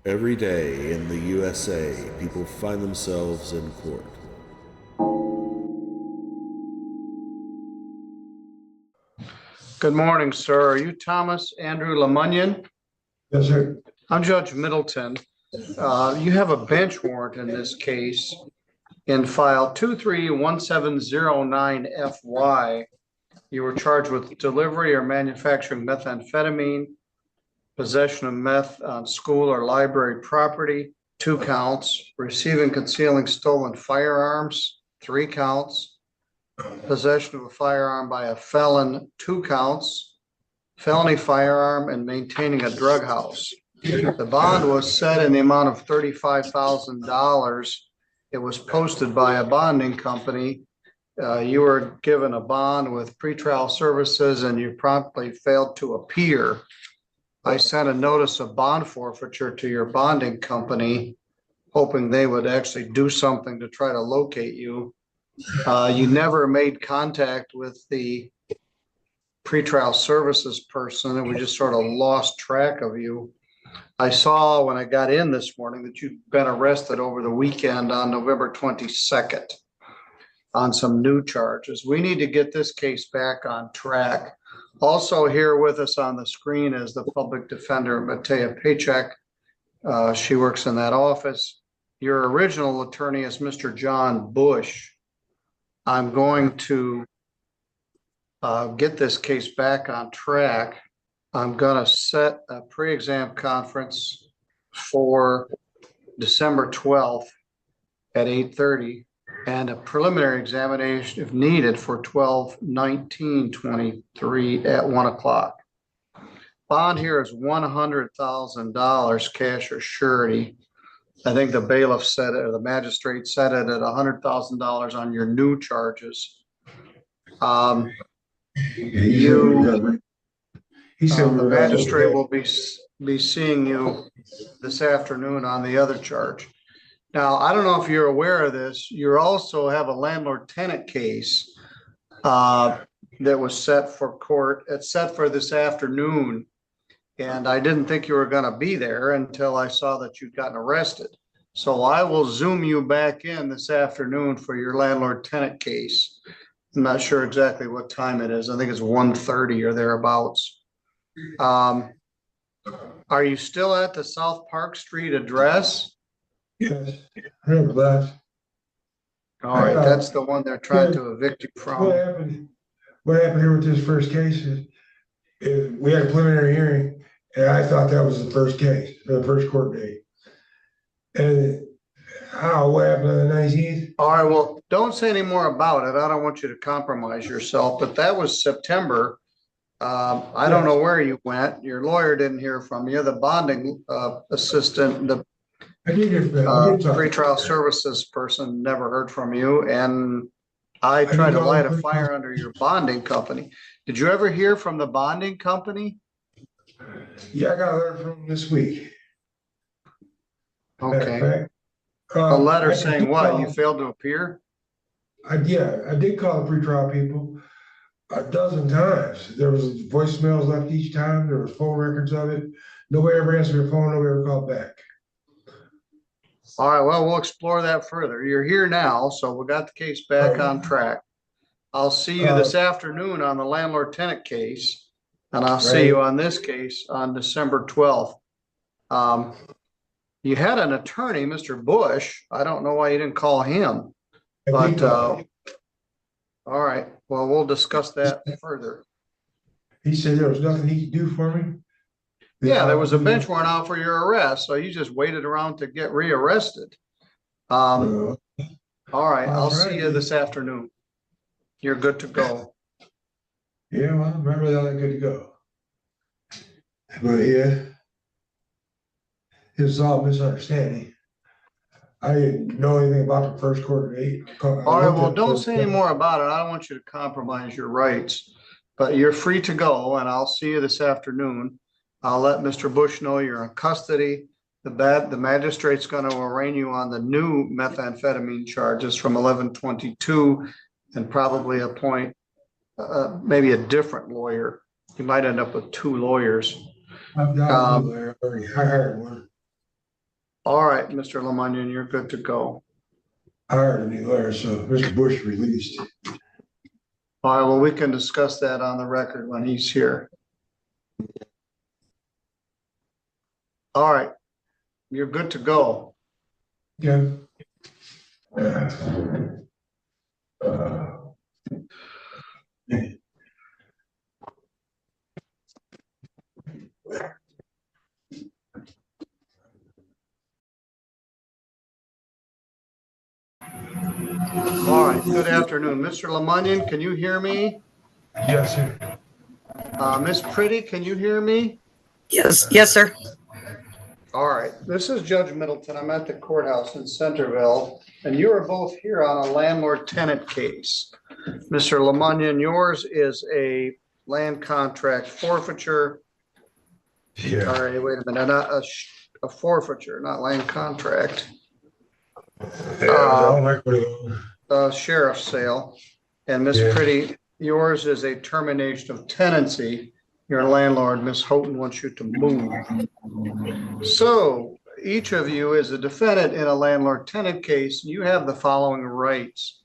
Every day in the USA, people find themselves in court. Good morning, sir. Are you Thomas Andrew Lemunion? Yes, sir. I'm Judge Middleton. You have a bench warrant in this case in file 231709FY. You were charged with delivery or manufacturing methamphetamine, possession of meth on school or library property, 2 counts, receiving, concealing stolen firearms, 3 counts, possession of a firearm by a felon, 2 counts, felony firearm, and maintaining a drug house. The bond was set in the amount of $35,000. It was posted by a bonding company. You were given a bond with pretrial services and you promptly failed to appear. I sent a notice of bond forfeiture to your bonding company, hoping they would actually do something to try to locate you. You never made contact with the pretrial services person, and we just sort of lost track of you. I saw when I got in this morning that you'd been arrested over the weekend on November 22nd on some new charges. We need to get this case back on track. Also here with us on the screen is the public defender, Matea Paycheck. She works in that office. Your original attorney is Mr. John Bush. I'm going to get this case back on track. I'm going to set a pre-exam conference for December 12th at 8:30 and a preliminary examination if needed for 12/19/23 at 1 o'clock. Bond here is $100,000 cash or surety. I think the bailiff said it, or the magistrate said it at $100,000 on your new charges. The magistrate will be seeing you this afternoon on the other charge. Now, I don't know if you're aware of this. You also have a landlord-tenant case that was set for court. It's set for this afternoon. And I didn't think you were going to be there until I saw that you'd gotten arrested. So I will Zoom you back in this afternoon for your landlord-tenant case. I'm not sure exactly what time it is. I think it's 1:30 or thereabouts. Are you still at the South Park Street address? Yes, I remember that. All right, that's the one they're trying to evict you What from. happened? What happened here with this first case is we had a preliminary hearing, and I thought that was the first case, the first court date. And what happened on the 19th? All right, well, don't say any more about it. I don't want you to compromise yourself, but that was September. I don't know where you went. Your lawyer didn't hear from you. The bonding assistant, the I did hear from that. I did talk. pretrial services person never heard from you. And I tried to light a fire under your bonding company. Did you ever hear from the bonding company? Yeah, I got a letter from him this week. Okay. A letter saying what? You failed to appear? I did call the pretrial people a dozen times. There was voicemails left each time. There was phone records of it. Nobody ever answered their phone. Nobody ever called back. All right, well, we'll explore that further. You're here now, so we got the case back on track. I'll see you this afternoon on the landlord-tenant case, and I'll see you on this case on December 12th. You had an attorney, Mr. Bush. I don't know why you didn't call him, but all right. Well, we'll discuss that further. He said there was nothing he could do for me. Yeah, there was a bench warrant out for your arrest, so you just waited around to get rearrested. All right, I'll see you this afternoon. You're good to go. Yeah, well, remember that I'm good to go. But yeah, it was all misunderstanding. I didn't know anything about the first court date. All right, well, don't say any more about it. I don't want you to compromise your rights, but you're free to go, and I'll see you this afternoon. I'll let Mr. Bush know you're in custody. The magistrate's going to arraign you on the new methamphetamine charges from 11/22 and probably appoint maybe a different lawyer. You might end up with 2 lawyers. I've got a lawyer already. I hired one. All right, Mr. Lemunion, you're good to go. I hired a new lawyer, so Mr. Bush released. All right, well, we can discuss that on the record when he's here. All right, you're good to go. Yeah. All right, good afternoon. Mr. Lemunion, can you hear me? Yes, sir. Miss Pretty, can you hear me? Yes, sir. All right, this is Judge Middleton. I'm at the courthouse in Centerville, and you are both here on a landlord-tenant case. Mr. Lemunion, yours is a land contract forfeiture. Yeah. All right, wait a minute, not a forfeiture, not land contract. Yeah, I don't like what it Sheriff's sale. And Miss Yeah. Pretty, yours is a termination of tenancy. Your landlord, Miss Houghton, wants you to move. So each of you is a defendant in a landlord-tenant case. You have the following rights.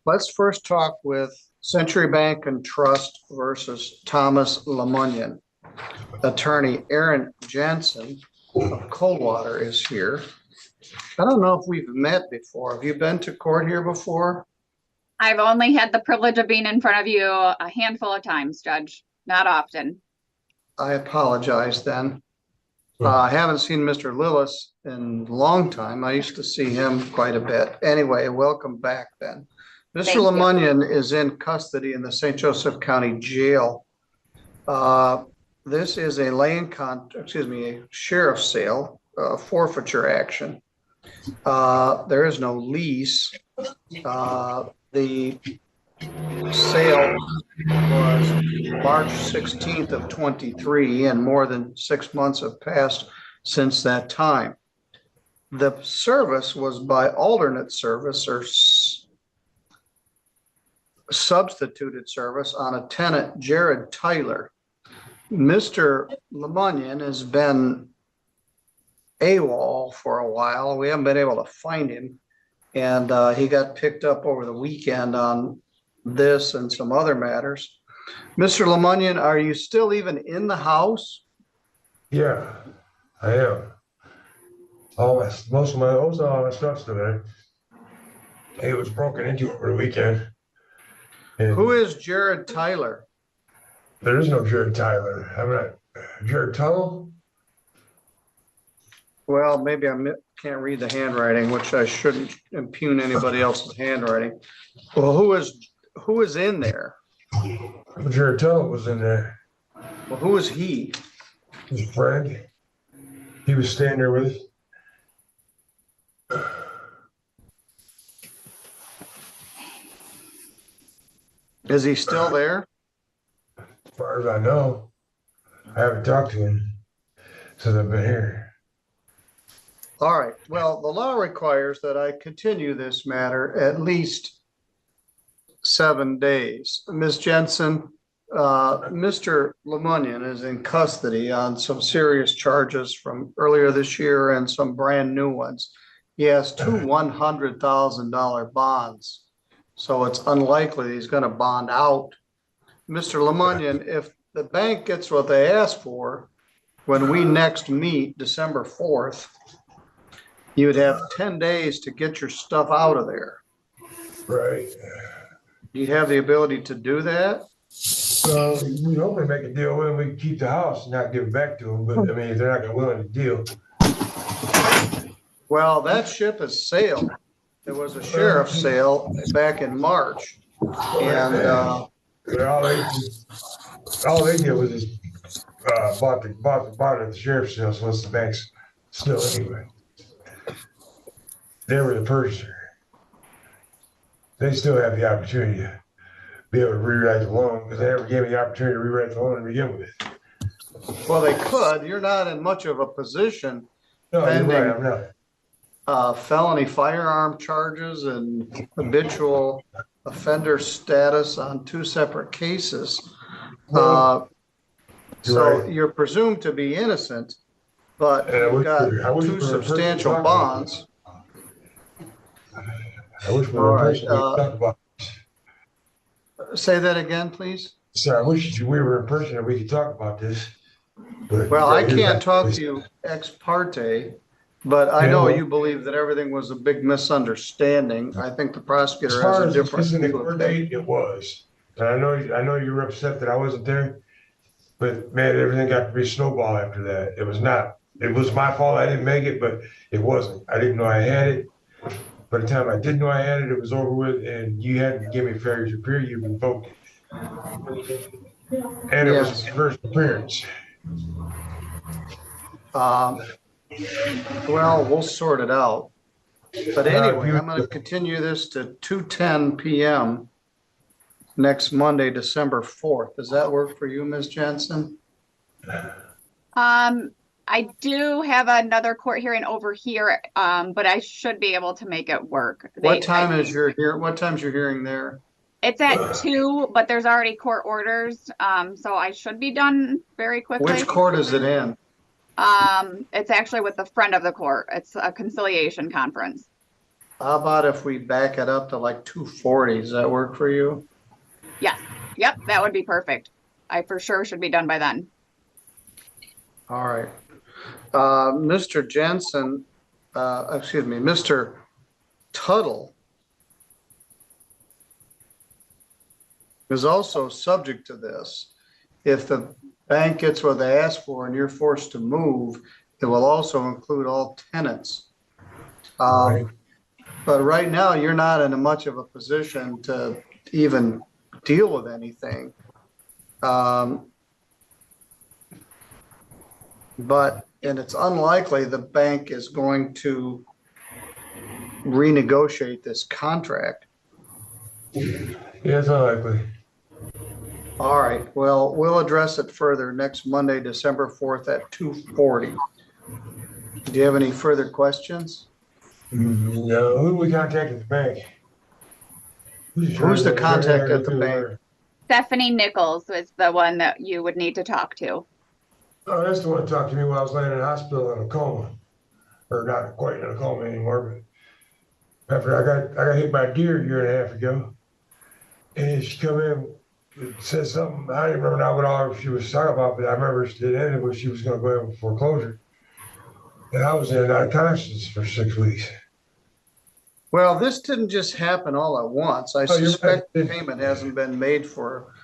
Let's first talk with Century Bank and Trust versus Thomas Lemunion. Attorney Aaron Jansen of Coldwater is here. I don't know if we've met before. Have you been to court here before? I've only had the privilege of being in front of you a handful of times, Judge, not often. I apologize then. I haven't seen Mr. Lillis in a long time. I used to see him quite a bit. Anyway, welcome back then. Mr. Thank you. Lemunion is in custody in the St. Joseph County Jail. This is a a sheriff's sale, forfeiture action. There is no lease. The sale was March 16th of 23, and more than 6 months have passed since that time. The service was by alternate service or substituted service on a tenant, Jared Tyler. Mr. Lemunion has been AWOL for a while. We haven't been able to find him. And he got picked up over the weekend on this and some other matters. Mr. Lemunion, are you still even in the house? Yeah, I am. Most of all my stuff's still there. It was broken into over the weekend. And Who is Jared Tyler? there is no Jared Tyler. I'm not Jared Tuttle. Well, maybe I can't read the handwriting, which I shouldn't impugn anybody else's handwriting. Well, who is in there? Jared Tuttle was in there. Well, who is he? His friend. He was staying there with us. Is he still there? As far as I know, I haven't talked to him since I've been here. All right. Well, the law requires that I continue this matter at least 7 days. Ms. Jensen, Mr. Lemunion is in custody on some serious charges from earlier this year and some brand new ones. He has two $100,000 bonds, so it's unlikely he's going to bond out. Mr. Lemunion, if the bank gets what they ask for, when we next meet December 4th, you would have 10 days to get your stuff out of there. Right. Do you have the ability to do that? So we hope they make a deal with him. We can keep the house and not give it back to him. But I mean, if they're not going to willing to deal. Well, that ship has sailed. There was a sheriff's sale back in March. And But all they did was just bought it at the sheriff's sale, so it's the bank's still anyway. They were the purchaser. They still have the opportunity to be able to rewrite the loan because they never gave me the opportunity to rewrite the loan to begin with. well, they could. You're not in much of a position. No, you're Pending. right. I'm not. Felony firearm charges and habitual offender status on two separate cases. So Right. you're presumed to be innocent, but And you've got I wish two we were in person to substantial talk about bonds. I wish we All were in right, person, we could talk about. say that again, please. So I wish we were in person and we could talk about this. But Well, I right here, can't talk to you ex parte, but I Yeah, know well- you believe that everything was a big misunderstanding. I think the As prosecutor has far a as different missing the view of court things. date, it was. And I know you were upset that I wasn't there, but man, everything got to be a snowball after that. It was not, it was my fault. I didn't make it, but it wasn't. I didn't know I had it. By the time I did know I had it, it was over with, and you hadn't given me fair use of period. You revoked it. And it was Yes. my first appearance. Um, Well, we'll sort it out. But Now, if anyway, you- I'm going to continue this to 2:10 PM next Monday, December 4th. Does that work for you, Ms. Jensen? I do have another court hearing over here, but I should be able to make it work. What time is your what time's your hearing there? It's at 2, but there's already court orders, so I should be done very quickly. Which court is it in? It's actually with the friend of the court. It's a conciliation conference. How about if we back it up to like 2:40? Does that work for you? Yes. Yep, that would be perfect. I for sure should be done by then. All right. Mr. Jensen, excuse me, Mr. Tuttle is also subject to this. If the bank gets what they ask for and you're forced to move, it will also include all tenants. Right. But right now, you're not in a much of a position to even deal with anything. And it's unlikely the bank is going to renegotiate this contract. Yeah, it's unlikely. All right, well, we'll address it further next Monday, December 4th at 2:40. Do you have any further questions? No, who we contacted the bank? Who's the contact at the bank? Stephanie Nichols is the one that you would need to talk to. Oh, that's the one that talked to me while I was laying in the hospital in a coma. Or not quite in a coma anymore, but after I got hit by a deer a year and a half ago. And she come in and said something. I didn't remember now what all she was talking about, but I remember it ended with she was going to go in with foreclosure. And I was in and out of consciousness for 6 weeks. Well, this didn't just happen all at once. I Oh, you're suspect the right. payment hasn't been made for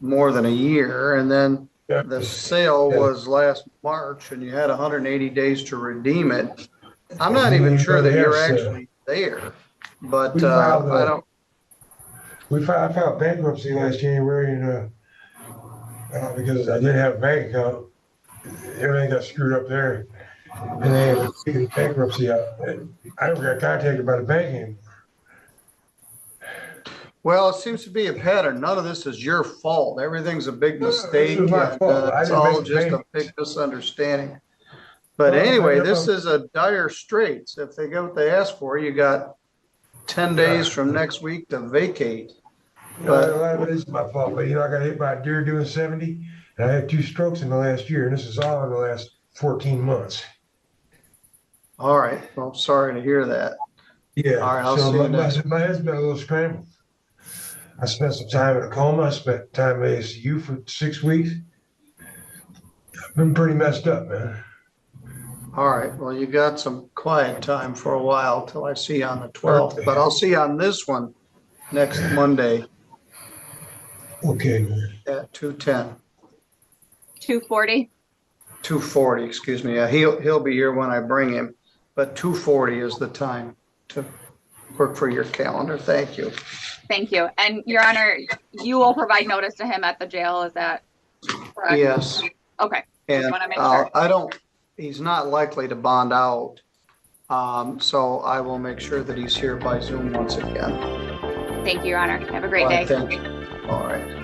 more than a year. And then Yeah. the sale was last March and you had 180 days to redeem it. I'm not even sure that you're actually there, but I don't. I filed bankruptcy last January and because I didn't have a bank account, everything got screwed up there. And they had to figure the bankruptcy out. And I never got contacted by the bank anymore. Well, it seems to be a pattern. None of this is your fault. Everything's a big mistake. This is my And, fault. I it's didn't all make the just a payment. big misunderstanding. But Well, anyway, I this know. is a dire straits. If they get what they ask for, you got 10 days from next week to vacate. But a lot of it is my fault. But I got hit by a deer doing 70, and I had 2 strokes in the last year, and this is all in the last 14 months. All right. Well, sorry to hear that. Yeah. All right, I'll so see you my next. my head's been a little scrambled. I spent some time in a coma. I spent time in ACU for 6 weeks. I've been pretty messed up, man. All right. Well, you got some quiet time for a while till I see you on the 12th, but I'll see you on this one next Monday Okay, man. at 2:10. 2:40. 2:40, excuse me. He'll be here when I bring him, but 2:40 is the time to work for your calendar. Thank you. Thank you. And Your Honor, you will provide notice to him at the jail, is that correct? Yes. Okay. And wanna make sure. he's not likely to bond out. So I will make sure that he's here by Zoom once again. Thank you, Your Honor. Have a great All day. right, thank you. All right.